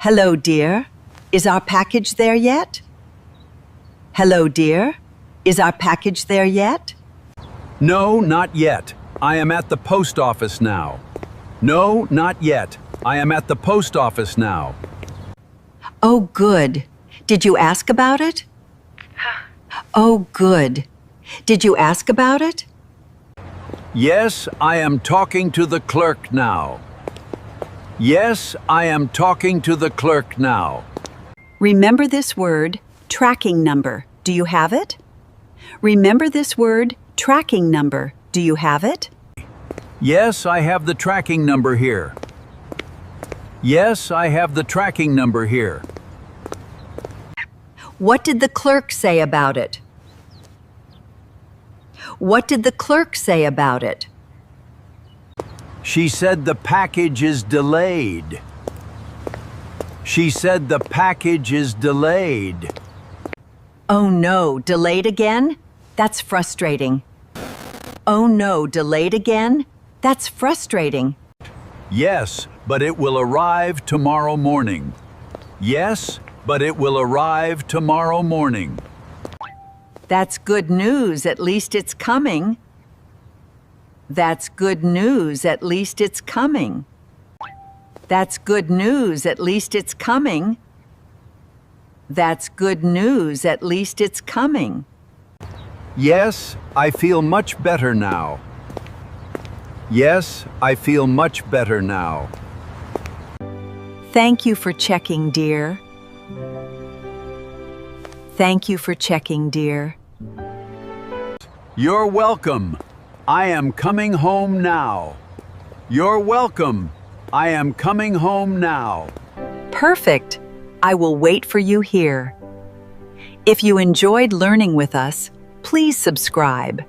Hello, dear. Is our package there yet? Hello, dear. Is our package there yet? No, not yet. I am at the post office now. No, not yet. I am at the post office now. Oh, good. Did you ask about it? Oh, good. Did you ask about it? Yes, I am talking to the clerk now. Yes, I am talking to the clerk now. Remember this word, tracking number. Do you have it? Remember this word, tracking number. Do you have it? Yes, I have the tracking number here. Yes, I have the tracking number here. What did the clerk say about it? What did the clerk say about it? She said the package is delayed. She said the package is delayed. Oh no, delayed again? That's frustrating. Oh no, delayed again? That's frustrating. Yes, but it will arrive tomorrow morning. Yes, but it will arrive tomorrow morning. That's good news, at least it's coming. That's good news, at least it's coming. That's good news, at least it's coming. That's good news, at least it's coming. Yes, I feel much better now. Yes, I feel much better now. Thank you for checking, dear. Thank you for checking, dear. You're welcome. I am coming home now. You're welcome. I am coming home now. Perfect. I will wait for you here. If you enjoyed learning with us, please subscribe.